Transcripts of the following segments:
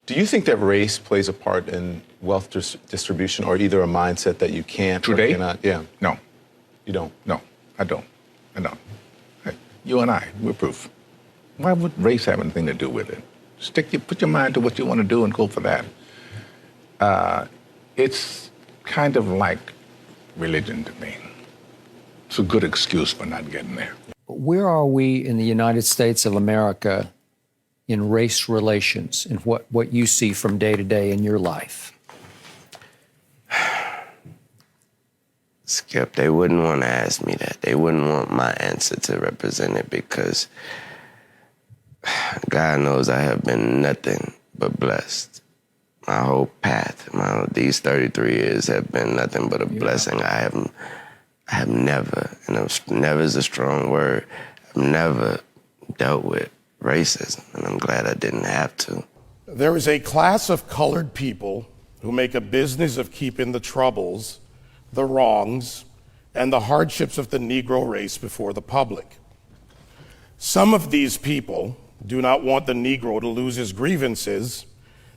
Do you think that race plays a part in wealth distribution, or either a mindset that you can't or Today? cannot? Yeah. No. You don't? No, I don't. I don't. Hey, you and I, we're proof. Why would race have anything to do with it? Put your mind to what you want to do and go for that. It's kind of like religion to me. It's a good excuse for not getting there. Where are we in the United States of America in race relations and what you see from day to day in your life? Skip, they wouldn't want to ask me that. They wouldn't want my answer to represent it because God knows I have been nothing but blessed. My whole path, these 33 years have been nothing but a blessing. I have never, and never is a strong word, I've never dealt with racism, and I'm glad I didn't have to. There is a class of colored people who make a business of keeping the troubles, the wrongs, and the hardships of the Negro race before the public. Some of these people do not want the Negro to lose his grievances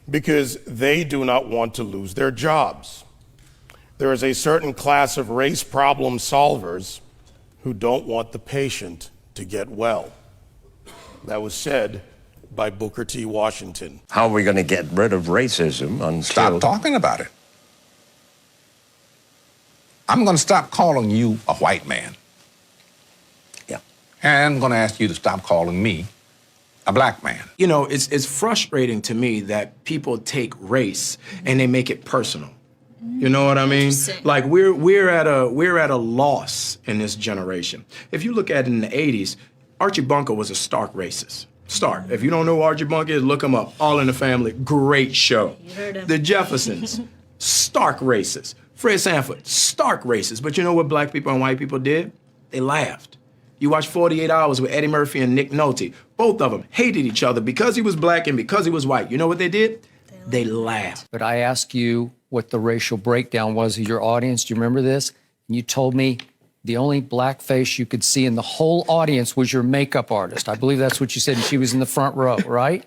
because they do not want to lose their jobs. There is a certain class of race problem solvers who don't want the patient to get well. That was said by Booker T. Washington. How are we going to get rid of racism until... Stop talking about it. I'm going to stop calling you a white man. Yeah. And I'm going to ask you to stop calling me a black man. You know, it's frustrating to me that people take race and they make it personal. You know what I mean? Like we're at a loss in this generation. If you look at it in the 80s, Archie Bunker was a stark racist. Stark. If you don't know who Archie Bunker is, look him up. All in the Family, great show. You heard him. The Jeffersons, stark racist. Fred Sanford, stark racist. But you know what black people and white people did? They laughed. You watch 48 Hours with Eddie Murphy and Nick Nolte. Both of them hated each other because he was black and because he was white. You know what they did? They laughed. But I asked you what the racial breakdown was of your audience. Do you remember this? And you told me the only black face you could see in the whole audience was your makeup artist. I believe that's what you said, and she was in the front row, right?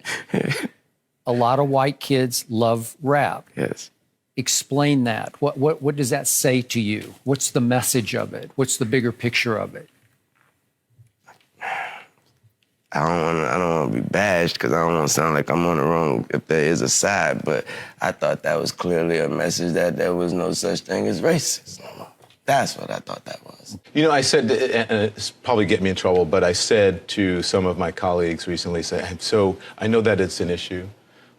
A lot of white kids love rap. Yes. Explain that. What does that say to you? What's the message of it? What's the bigger picture of it? I don't want to be bashed because I don't want to sound like I'm on the wrong if there is a side, but I thought that was clearly a message that there was no such thing as racism. That's what I thought that was. You know, I said, and it's probably get me in trouble, but I said to some of my colleagues recently, so I know that it's an issue,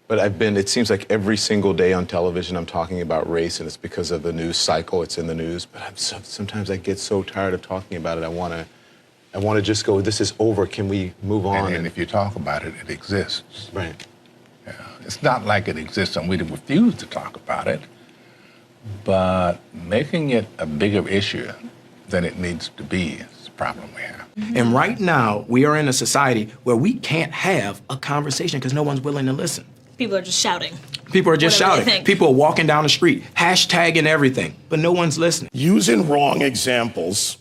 but it seems like every single day on television I'm talking about race, and it's because of the news cycle, it's in the news, but sometimes I get so tired of talking about it, I want to just go, this is over, can we move on? And if you talk about it, it exists. Right. Yeah. It's not like it exists and we refuse to talk about it, but making it a bigger issue than it needs to be is the problem we have. And right now, we are in a society where we can't have a conversation because no one's willing to listen. People are just shouting. People are just Whatever they shouting. think. People are walking down the street, hashtagging everything, but no one's listening. Using wrong examples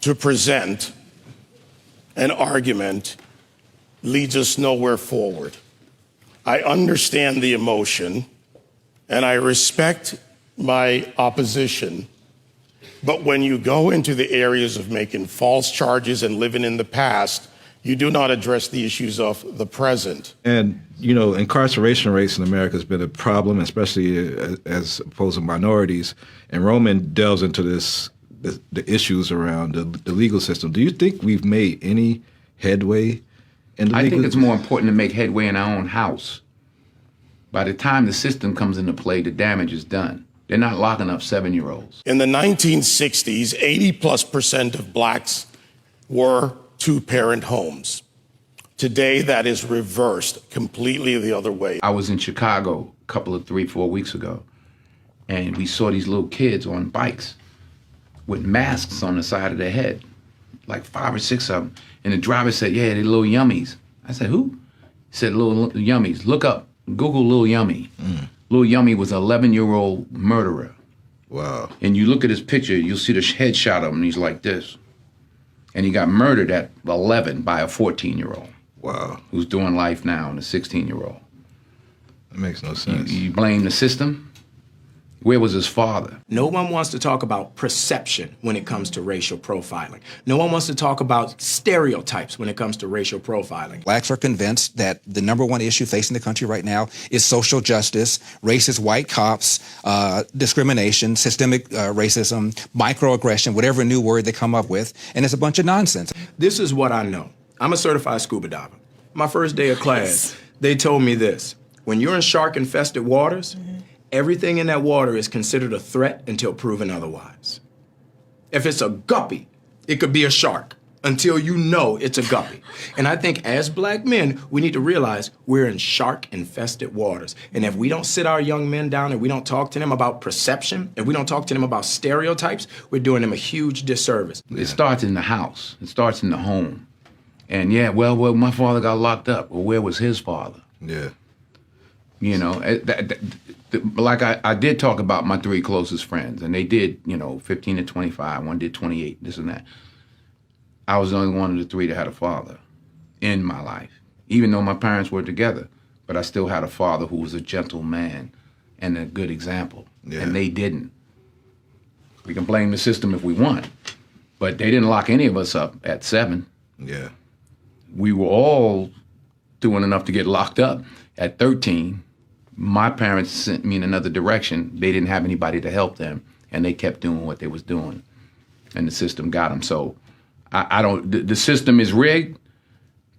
to present an argument leads us nowhere forward. I understand the emotion, and I respect my opposition, but when you go into the areas of making false charges and living in the past, you do not address the issues of the present. And, you know, incarceration rates in America has been a problem, especially as opposed to minorities. And Roman delves into the issues around the legal system. Do you think we've made any headway in the legal system? I think it's more important to make headway in our own house. By the time the system comes into play, the damage is done. They're not locking up 7-year-olds. In the 1960s, 80+% of blacks were two-parent homes. Today, that is reversed completely the other way. I was in Chicago a couple of 3-4 weeks ago, and we saw these little kids on bikes with masks on the side of their head, like 5 or 6 of them. And the driver said, yeah, they're little yummies. I said, who? He said, little yummies. Look up, Google Lil Yummy. Lil Yummy was an 11-year-old murderer. Wow. And you look at his picture, you'll see the headshot of him, and he's like this. And he got murdered at 11 by a 14-year-old. Wow. Who's doing life now, and a 16-year-old. That makes no sense. You blame the system. Where was his father? No one wants to talk about perception when it comes to racial profiling. No one wants to talk about stereotypes when it comes to racial profiling. Blacks are convinced that the number one issue facing the country right now is social justice, racist white cops, discrimination, systemic racism, microaggression, whatever new word they come up with, and it's a bunch of nonsense. This is what I know. I'm a certified scuba diver. My first day of class, they told me this. When you're in shark-infested waters, everything in that water is considered a threat until proven otherwise. If it's a guppy, it could be a shark until you know it's a guppy. And I think as black men, we need to realize we're in shark-infested waters. And if we don't sit our young men down and we don't talk to them about perception, and we don't talk to them about stereotypes, we're doing them a huge disservice. It starts in the house. It starts in the home. And yeah, well, my father got locked up. Well, where was his father? Yeah. You know, like I did talk about my 3 closest friends, and they did, 15 to 25. One did 28, this and that. I was the only one of the 3 that had a father in my life, even though my parents were together. But I still had a father who was a gentle man and a good example, and they didn't. We can blame the system if we want, but they didn't lock any of us up at 7. Yeah. We were all doing enough to get locked up at 13. My parents sent me in another direction. They didn't have anybody to help them, and they kept doing what they was doing, and the system got them. So I don't. The system is rigged,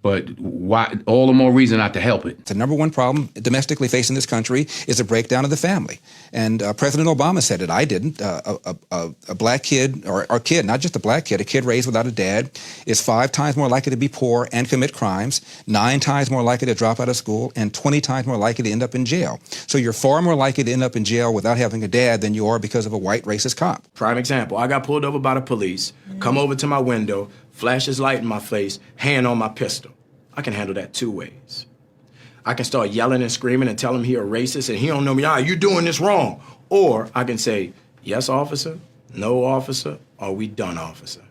but why? All the more reason not to help it. The number one problem domestically facing this country is a breakdown of the family. And President Obama said it. I didn't. A black kid, or a kid, not just a black kid, a kid raised without a dad is 5 times more likely to be poor and commit crimes, 9 times more likely to drop out of school, and 20 times more likely to end up in jail. So you're far more likely to end up in jail without having a dad than you are because of a white racist cop. Prime example, I got pulled over by the police, come over to my window, flash his light in my face, hand on my pistol. I can handle that 2 ways. I can start yelling and screaming and tell him he a racist and he don't know me. You doing this wrong. Or I can say, yes, officer, no, officer, or we done, officer.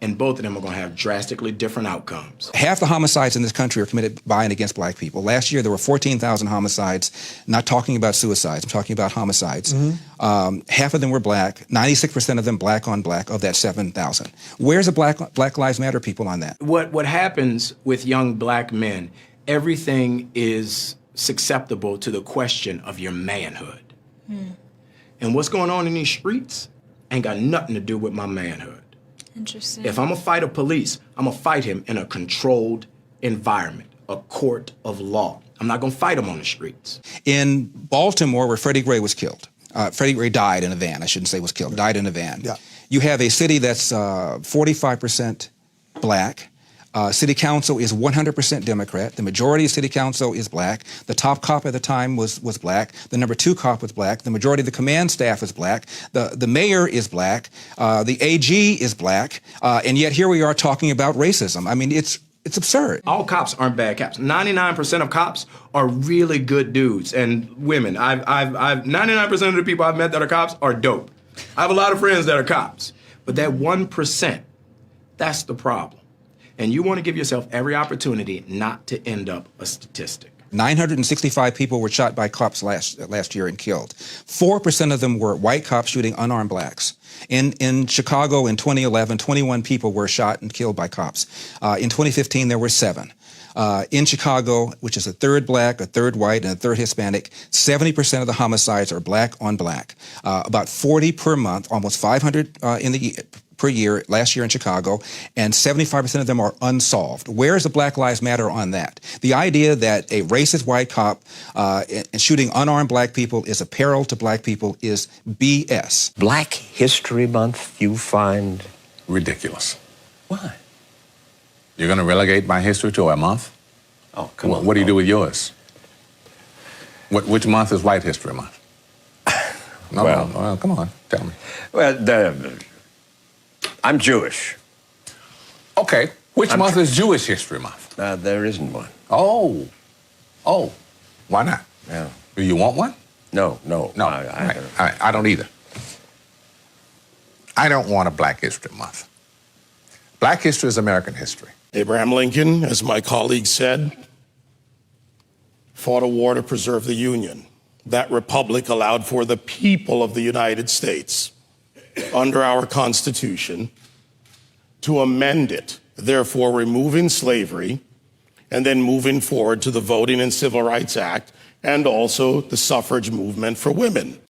And both of them are going to have drastically different outcomes. Half the homicides in this country are committed by and against black people. Last year, there were 14,000 homicides, not talking about suicides, I'm talking about homicides. Half of them were black, 96% of them black on black of that 7,000. Where's the Black Lives Matter people on that? What happens with young black men, everything is susceptible to the question of your manhood. And what's going on in these streets ain't got nothing to do with my manhood. Interesting. If I'm gonna fight a police, I'm gonna fight him in a controlled environment, a court of law. I'm not gonna fight him on the streets. In Baltimore, where Freddie Gray was killed, Freddie Gray died in a van. I shouldn't say was killed, died in a van. Yeah. You have a city that's 45% black. City council is 100% Democrat. The majority of city council is black. The top cop at the time was black. The number 2 cop was black. The majority of the command staff is black. The mayor is black. The AG is black. And yet here we are talking about racism. I mean, it's absurd. All cops aren't bad cops. 99% of cops are really good dudes and women. I've 99% of the people I've met that are cops are dope. I have a lot of friends that are cops. But that 1%, that's the problem. And you want to give yourself every opportunity not to end up a statistic. 965 people were shot by cops last year and killed. 4% of them were white cops shooting unarmed blacks. In Chicago in 2011, 21 people were shot and killed by cops. In 2015, there were 7. In Chicago, which is a third black, a third white, and a third Hispanic, 70% of the homicides are black on black. About 40 per month, almost 500 per year last year in Chicago, and 75% of them are unsolved. Where is the Black Lives Matter on that? The idea that a racist white cop shooting unarmed black people is a peril to black people is BS. Black History Month, you find Ridiculous. why? You're going to relegate my history to a month? Oh, come on. What do you do with yours? Which month is White History Month? Well, come on, tell me. Well, I'm Jewish. Okay, which month is Jewish History Month? There isn't one. Oh, why not? Yeah. Do you want one? No. I don't either. I don't want a Black History Month. Black history is American history. Abraham Lincoln, as my colleague said, fought a war to preserve the Union. That republic allowed for the people of the United States, under our Constitution, to amend it, therefore removing slavery and then moving forward to the Voting and Civil Rights Act and also the suffrage movement for women.